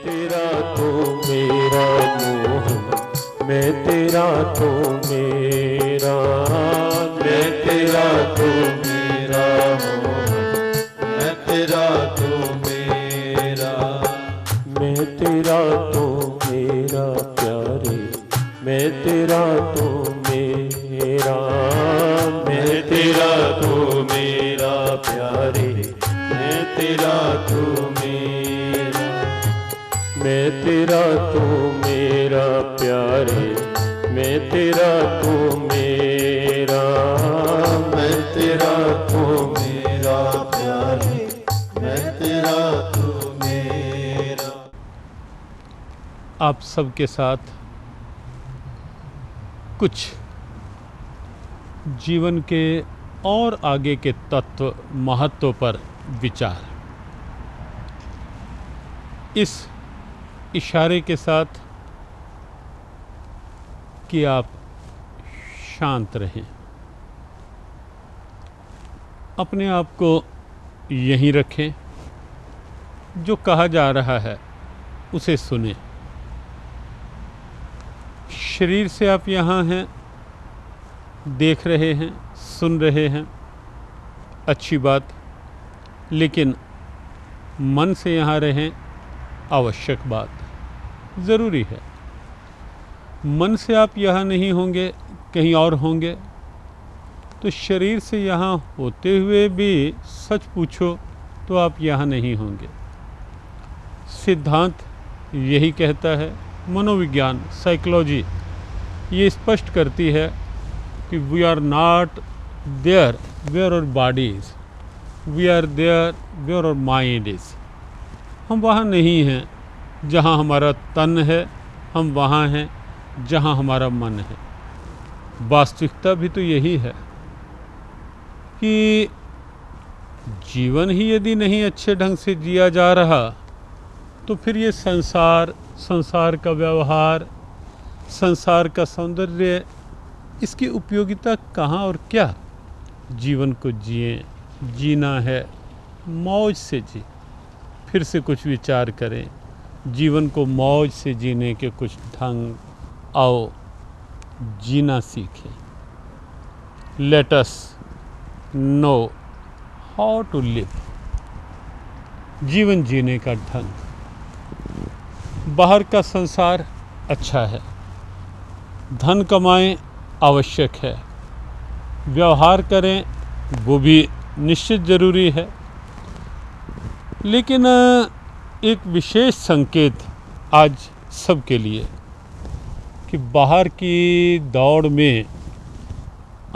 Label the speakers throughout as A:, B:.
A: तेरा तो मेरा मोहन, मैं तेरा तो मेरा, मैं तेरा तो मेरा मोहन, मैं तेरा तो मेरा, मैं तेरा तो मेरा प्यारे, मैं तेरा तो मेरा, मैं तेरा तो मेरा प्यारे, मैं तेरा तो मेरा, मैं तेरा तो मेरा प्यारे, मैं तेरा तो मेरा, मैं तेरा तो मेरा प्यारे, मैं तेरा तो मेरा।
B: आप सबके साथ कुछ जीवन के और आगे के तत्व महत्व पर विचार, इस इशारे के साथ कि आप शांत रहें, अपने आप को यहीं रखें, जो कहा जा रहा है उसे सुनें। शरीर से आप यहाँ हैं, देख रहे हैं, सुन रहे हैं, अच्छी बात, लेकिन मन से यहाँ रहें, आवश्यक बात, ज़रूरी है। मन से आप यहाँ नहीं होंगे, कहीं और होंगे, तो शरीर से यहाँ होते हुए भी सच पूछो तो आप यहाँ नहीं होंगे। सिद्धांत यही कहता है, मनोविज्ञान, साइकोलॉजी ये स्पष्ट करती है कि we are not there where our body is, we are there where our mind is. हम वहाँ नहीं हैं जहाँ हमारा तन है, हम वहाँ हैं जहाँ हमारा मन है। वास्तविकता भी तो यही है कि जीवन ही यदि नहीं अच्छे ढंग से जिया जा रहा तो फिर ये संसार, संसार का व्यवहार, संसार का सौंदर्य, इसकी उपयोगिता कहाँ और क्या। जीवन को जिए, जीना है मौज से जी। फिर से कुछ विचार करें, जीवन को मौज से जीने के कुछ ढंग, आओ जीना सीखें। Let us know how to live, जीवन जीने का ढंग। बाहर का संसार अच्छा है, धन कमाएं आवश्यक है, व्यवहार करें वो भी निश्चित ज़रूरी है, लेकिन एक विशेष संकेत आज सबके लिए कि बाहर की दौड़ में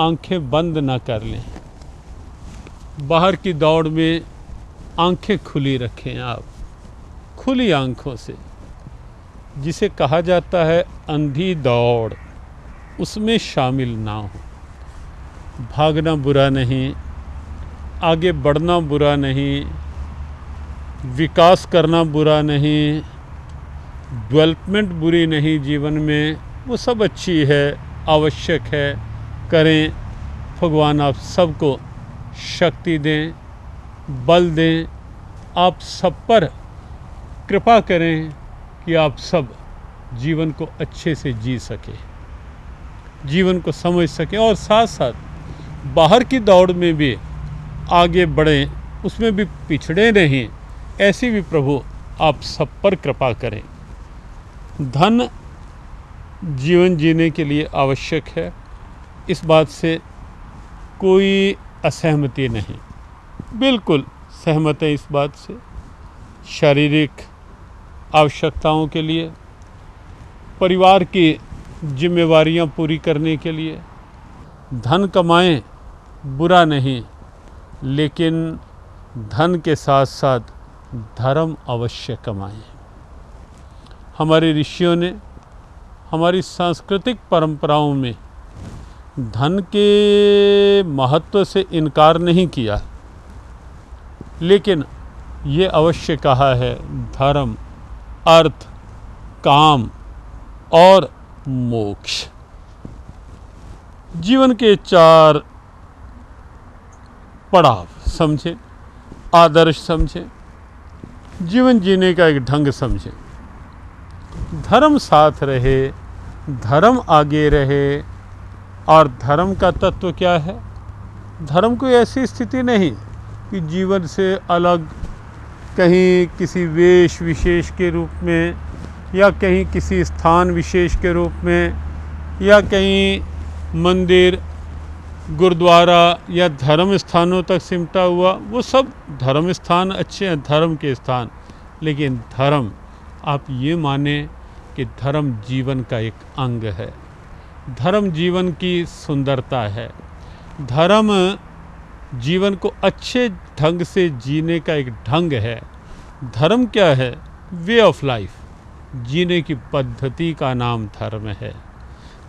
B: आंखें बंद ना कर लें, बाहर की दौड़ में आंखें खुली रखें। आप खुली आंखों से, जिसे कहा जाता है अंधी दौड़, उसमें शामिल ना हो। भागना बुरा नहीं, आगे बढ़ना बुरा नहीं, विकास करना बुरा नहीं, डेवलपमेंट बुरी नहीं, जीवन में वो सब अच्छी है, आवश्यक है, करें। भगवान आप सबको शक्ति दें, बल दें, आप सब पर कृपा करें कि आप सब जीवन को अच्छे से जी सकें, जीवन को समझ सकें, और साथ साथ बाहर की दौड़ में भी आगे बढ़ें, उसमें भी पिछड़े नहीं। ऐसी भी प्रभु आप सब पर कृपा करें। धन जीवन जीने के लिए आवश्यक है, इस बात से कोई असहमति नहीं, बिल्कुल सहमत है इस बात से। शारीरिक आवश्यकताओं के लिए, परिवार की जिम्मेवारियां पूरी करने के लिए धन कमाएं बुरा नहीं, लेकिन धन के साथ साथ धर्म अवश्य कमाएं। हमारे ऋषियों ने हमारी सांस्कृतिक परंपराओं में धन के महत्व से इनकार नहीं किया, लेकिन ये अवश्य कहा है धर्म, अर्थ, काम और मोक्ष। जीवन के 4 पड़ाव समझें, आदर्श समझें, जीवन जीने का एक ढंग समझें। धर्म साथ रहे, धर्म आगे रहे। और धर्म का तत्व क्या है? धर्म कोई ऐसी स्थिति नहीं कि जीवन से अलग कहीं किसी वेश विशेष के रूप में, या कहीं किसी स्थान विशेष के रूप में, या कहीं मंदिर गुरुद्वारा या धर्म स्थानों तक सिमटा हुआ। वो सब धर्म स्थान अच्छे हैं, धर्म के स्थान, लेकिन धर्म आप ये माने कि धर्म जीवन का एक अंग है, धर्म जीवन की सुंदरता है, धर्म जीवन को अच्छे ढंग से जीने का एक ढंग है। धर्म क्या है? वे ऑफ लाइफ, जीने की पद्धति का नाम धर्म है,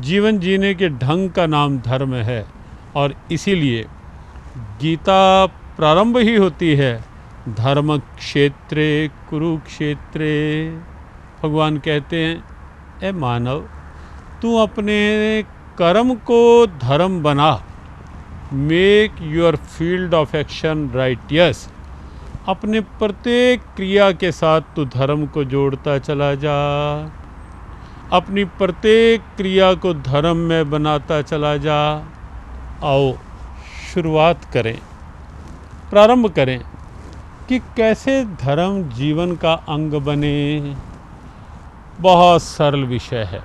B: जीवन जीने के ढंग का नाम धर्म है। और इसीलिए गीता प्रारंभ ही होती है धर्म क्षेत्रे कुरुक्षेत्रे। भगवान कहते हैं, ए मानव, तू अपने कर्म को धर्म बना, make your field of action righteous. अपने प्रत्येक क्रिया के साथ तू धर्म को जोड़ता चला जा, अपनी प्रत्येक क्रिया को धर्म में बनाता चला जा। आओ शुरुआत करें, प्रारंभ करें कि कैसे धर्म जीवन का अंग बने। बहुत सरल विषय है।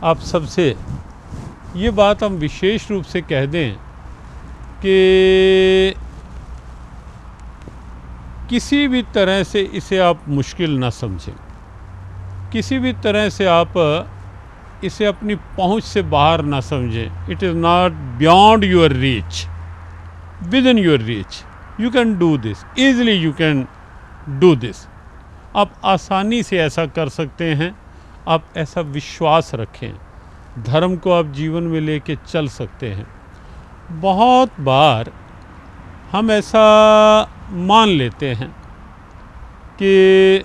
B: आप सबसे ये बात हम विशेष रूप से कह दें कि किसी भी तरह से इसे आप मुश्किल ना समझें, किसी भी तरह से आप इसे अपनी पहुंच से बाहर ना समझें। It is not beyond your reach, with in your reach. You can do this easily, you can do this. आप आसानी से ऐसा कर सकते हैं। आप ऐसा विश्वास रखें, धर्म को आप जीवन में लेके चल सकते हैं। बहुत बार हम ऐसा मान लेते हैं कि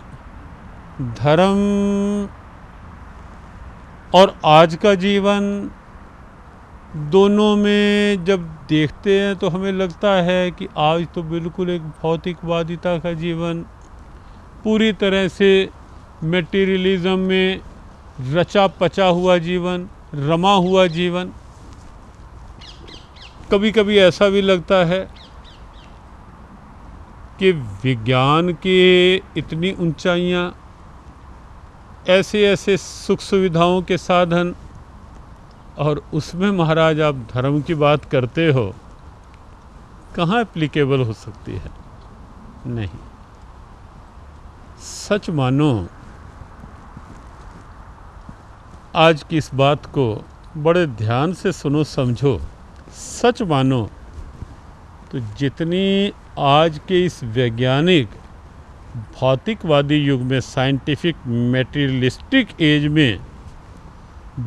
B: धर्म और आज का जीवन दोनों में जब देखते हैं तो हमें लगता है कि आज तो बिल्कुल एक भौतिकवादिता का जीवन, पूरी तरह से मटेरियलिज्म में रचा पचा हुआ जीवन, रमा हुआ जीवन। कभी कभी ऐसा भी लगता है कि विज्ञान की इतनी ऊंचाइयां, ऐसे ऐसे सुख सुविधाओं के साधन, और उसमें महाराज आप धर्म की बात करते हो, कहाँ एप्लीकेबल हो सकती है? नहीं। सच मानो, आज की इस बात को बड़े ध्यान से सुनो, समझो। सच मानो तो जितनी आज के इस वैज्ञानिक भौतिकवादी युग में, साइंटिफिक मेटीरियलिस्टिक एज में,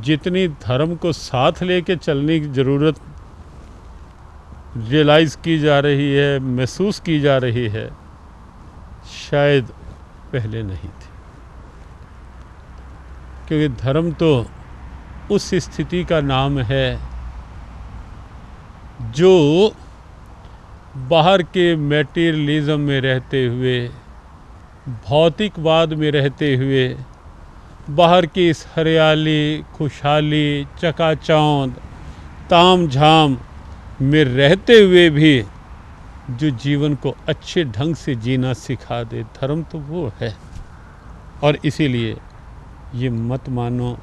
B: जितनी धर्म को साथ लेके चलने की ज़रूरत रियलाइज़ की जा रही है, महसूस की जा रही है, शायद पहले नहीं थी। क्योंकि धर्म तो उस स्थिति का नाम है जो बाहर के मेटीरियलिज्म में रहते हुए, भौतिकवाद में रहते हुए, बाहर की इस हरियाली, खुशहाली, चकाचौंध, ताम झाम में रहते हुए भी जो जीवन को अच्छे ढंग से जीना सिखा दे, धर्म तो वो है। और इसीलिए ये मत मानो।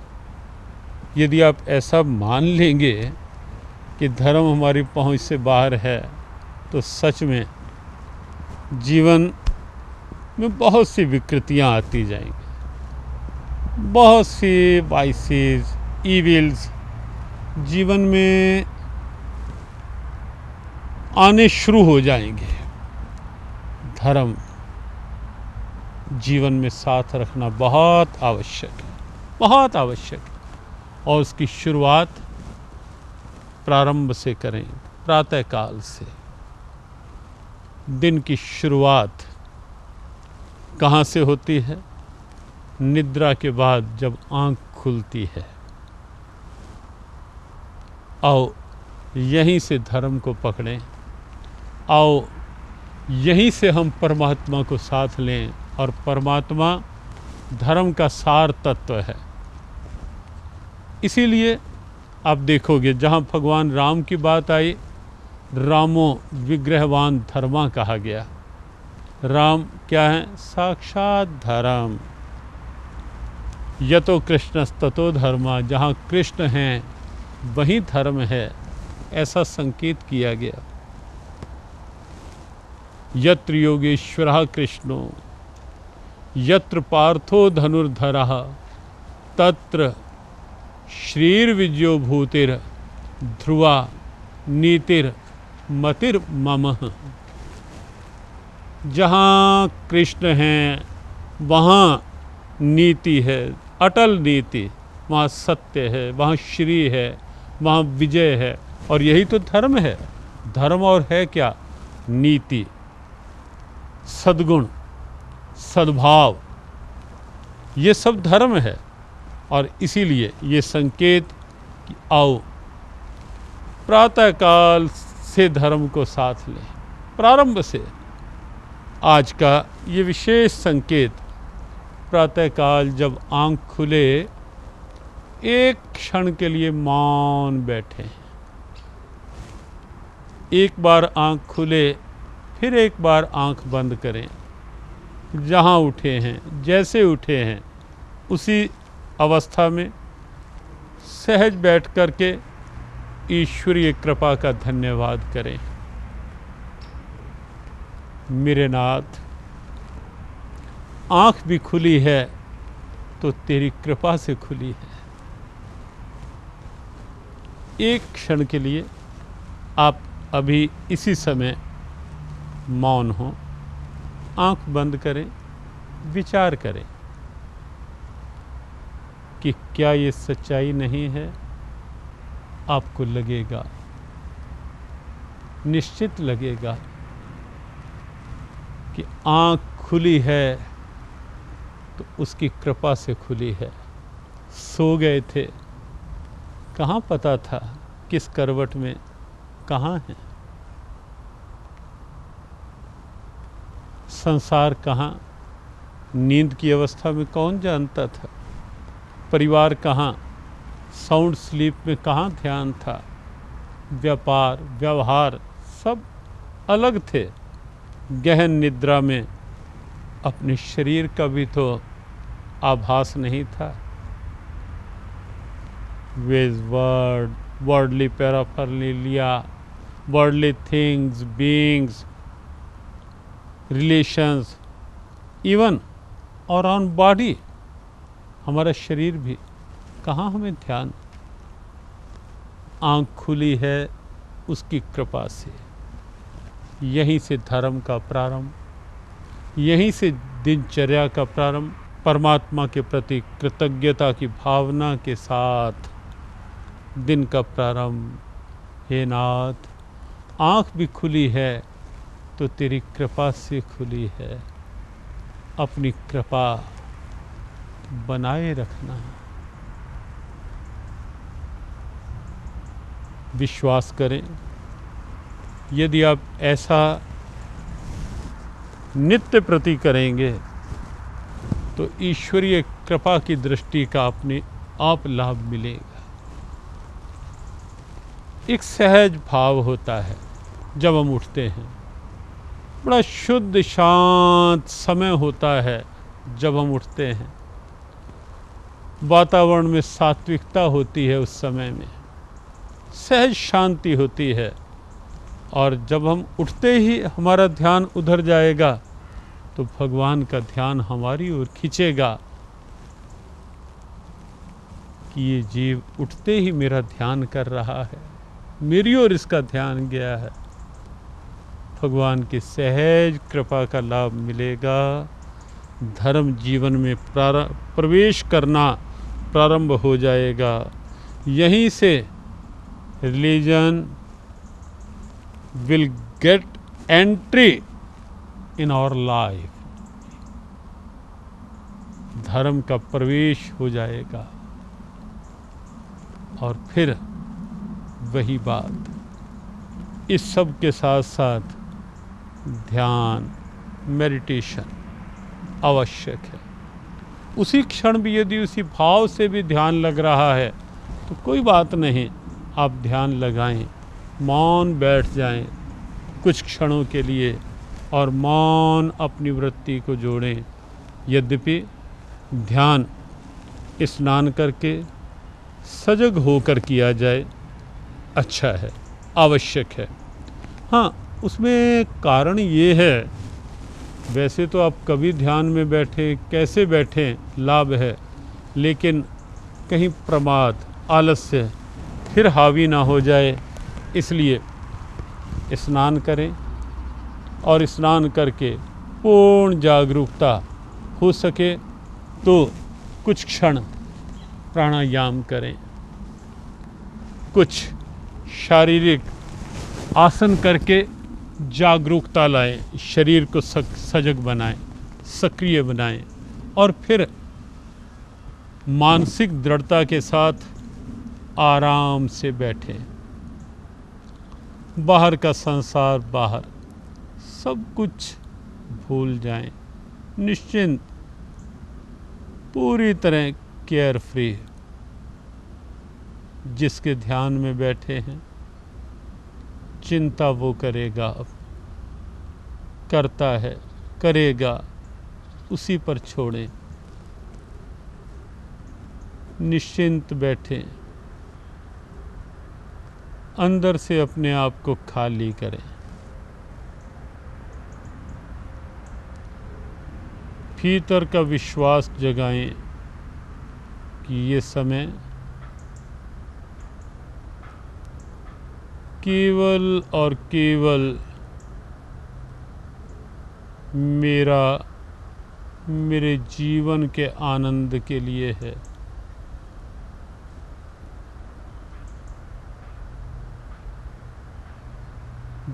B: यदि आप ऐसा मान लेंगे कि धर्म हमारी पहुंच से बाहर है, तो सच में जीवन में बहुत सी विकृतियां आती जाएंगी, बहुत सी वाइसेस, इविल्स जीवन में आने शुरू हो जाएंगे। धर्म जीवन में साथ रखना बहुत आवश्यक है, बहुत आवश्यक है। और उसकी शुरुआत प्रारंभ से करें, प्रातःकाल से। दिन की शुरुआत कहाँ से होती है? निद्रा के बाद जब आँख खुलती है। आओ यहीं से धर्म को पकड़ें, आओ यहीं से हम परमात्मा को साथ लें। और परमात्मा धर्म का सार तत्व है। इसीलिए आप देखोगे जहाँ भगवान राम की बात आई, रामो विग्रहवान धर्मा कहा गया। राम क्या है? साक्षात धर्म। यतो कृष्णस्ततो धर्मा, जहाँ कृष्ण हैं वहीं धर्म है, ऐसा संकेत किया गया। यत्र योगेश्वरः कृष्णो यत्र पार्थो धनुर्धरः तत्र श्रीर्विजयो भूतिर ध्रुवा नीतिर मतिर ममः। जहाँ कृष्ण हैं वहाँ नीति है, अटल नीति, वहाँ सत्य है, वहाँ श्री है, वहाँ विजय है। और यही तो धर्म है। धर्म और है क्या? नीति, सद्गुण, सद्भाव, ये सब धर्म है। और इसीलिए ये संकेत कि आओ प्रातःकाल से धर्म को साथ लें। प्रारंभ से आज का ये विशेष संकेत, प्रातःकाल जब आँख खुले, एक क्षण के लिए मौन बैठे, एक बार आँख खुले, फिर एक बार आँख बंद करें। जहाँ उठे हैं, जैसे उठे हैं, उसी अवस्था में सहज बैठ करके ईश्वरीय कृपा का धन्यवाद करें। मेरे नाथ, आँख भी खुली है तो तेरी कृपा से खुली है। एक क्षण के लिए आप अभी इसी समय मौन हो, आँख बंद करें, विचार करें कि क्या ये सच्चाई नहीं है? आपको लगेगा, निश्चित लगेगा कि आँख खुली है तो उसकी कृपा से खुली है। सो गए थे, कहाँ पता था किस करवट में कहाँ है? संसार कहाँ, नींद की अवस्था में कौन जानता था? परिवार कहाँ, साउंड स्लीप में कहाँ ध्यान था? व्यापार, व्यवहार सब अलग थे। गहन निद्रा में अपने शरीर का भी तो आभास नहीं था। with worldly paraphernalia, worldly things, beings, relations, even और ऑन बॉडी, हमारा शरीर भी, कहाँ हमें ध्यान? आँख खुली है उसकी कृपा से। यहीं से धर्म का प्रारंभ, यहीं से दिनचर्या का प्रारंभ, परमात्मा के प्रति कृतज्ञता की भावना के साथ दिन का प्रारंभ। हे नाथ, आँख भी खुली है तो तेरी कृपा से खुली है। अपनी कृपा बनाए रखना। विश्वास करें, यदि आप ऐसा नित्य प्रति करेंगे तो ईश्वरीय कृपा की दृष्टि का अपने आप लाभ मिलेगा। एक सहज भाव होता है जब हम उठते हैं, बड़ा शुद्ध शांत समय होता है जब हम उठते हैं। वातावरण में सात्विकता होती है, उस समय में सहज शांति होती है। और जब हम उठते ही हमारा ध्यान उधर जाएगा तो भगवान का ध्यान हमारी ओर खींचेगा कि ये जीव उठते ही मेरा ध्यान कर रहा है, मेरी ओर इसका ध्यान गया है। भगवान की सहज कृपा का लाभ मिलेगा। धर्म जीवन में प्रवेश करना प्रारंभ हो जाएगा। यहीं से religion will get entry in our life. धर्म का प्रवेश हो जाएगा। और फिर वही बात, इस सब के साथ साथ ध्यान, मेडिटेशन आवश्यक है। उसी क्षण भी यदि उसी भाव से भी ध्यान लग रहा है तो कोई बात नहीं, आप ध्यान लगाएं, मौन बैठ जाएं कुछ क्षणों के लिए और मौन अपनी वृत्ति को जोड़ें। यद्यपि ध्यान स्नान करके सजग होकर किया जाए अच्छा है, आवश्यक है। हाँ, उसमें कारण ये है, वैसे तो आप कभी ध्यान में बैठे कैसे बैठें लाभ है, लेकिन कहीं प्रमाद आलस्य फिर हावी ना हो जाए, इसलिए स्नान करें और स्नान करके पूर्ण जागरूकता हो सके तो कुछ क्षण प्राणायाम करें, कुछ शारीरिक आसन करके जागरूकता लाएं, शरीर को सजग बनाएं, सक्रिय बनाएं और फिर मानसिक दृढ़ता के साथ आराम से बैठें। बाहर का संसार बाहर, सब कुछ भूल जाएं, निश्चिंत, पूरी तरह केयर फ्री। जिसके ध्यान में बैठे हैं चिंता वो करेगा, अब करता है, करेगा, उसी पर छोड़ें, निश्चिंत बैठें, अंदर से अपने आप को खाली करें। भीतर का विश्वास जगाएं कि ये समय केवल और केवल मेरे जीवन के आनंद के लिए है।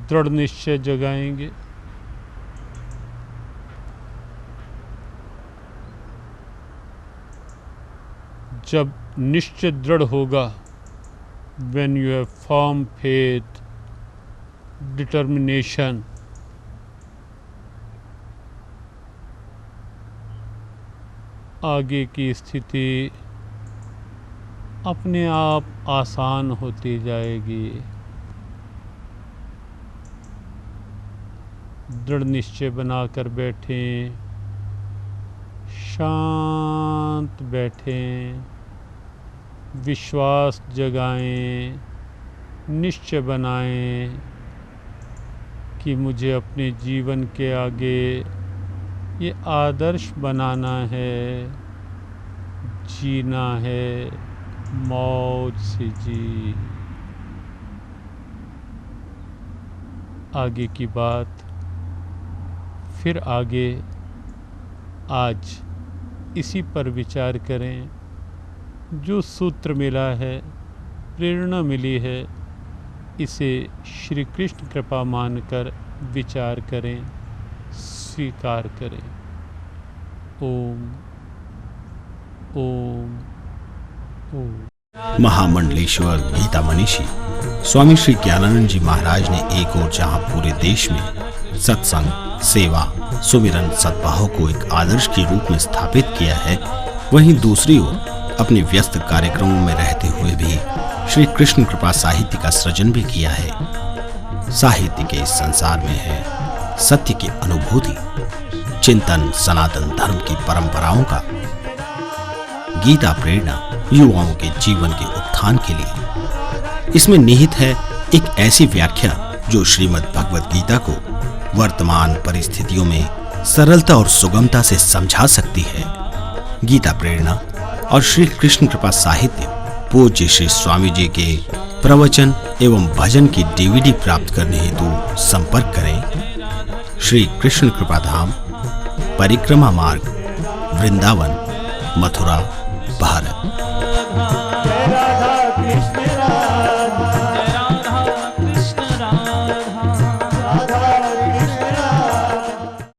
B: दृढ़ निश्चय जगाएंगे, जब निश्चय दृढ़ होगा, when you have firm faith, determination, आगे की स्थिति अपने आप आसान होती जाएगी। दृढ़ निश्चय बनाकर बैठें, शांत बैठें, विश्वास जगाएं, निश्चय बनाएं कि मुझे अपने जीवन के आगे ये आदर्श बनाना है, जीना है, मौज से जी। आगे की बात फिर आगे, आज इसी पर विचार करें। जो सूत्र मिला है, प्रेरणा मिली है, इसे श्री कृष्ण कृपा मानकर विचार करें, स्वीकार करें। ओम ओम ओम।
C: महामंडलेश्वर गीता मनीषी स्वामी श्री ज्ञानानंद जी महाराज ने एक ओर जहां पूरे देश में सत्संग, सेवा, सुमिरन, सद्भाव को एक आदर्श के रूप में स्थापित किया है, वहीं दूसरी ओर अपने व्यस्त कार्यक्रमों में रहते हुए भी श्री कृष्ण कृपा साहित्य का सृजन भी किया है। साहित्य के इस संसार में है सत्य की अनुभूति, चिंतन, सनातन धर्म की परंपराओं का, गीता प्रेरणा युवाओं के जीवन के उत्थान के लिए। इसमें निहित है एक ऐसी व्याख्या जो श्रीमद् भगवद गीता को वर्तमान परिस्थितियों में सरलता और सुगमता से समझा सकती है। गीता प्रेरणा और श्री कृष्ण कृपा साहित्य पूज्य श्री स्वामी जी के प्रवचन एवं भजन की DVD प्राप्त करने हेतु संपर्क करें। श्री कृष्ण कृपा धाम, परिक्रमा मार्ग, वृंदावन, मथुरा, भारत।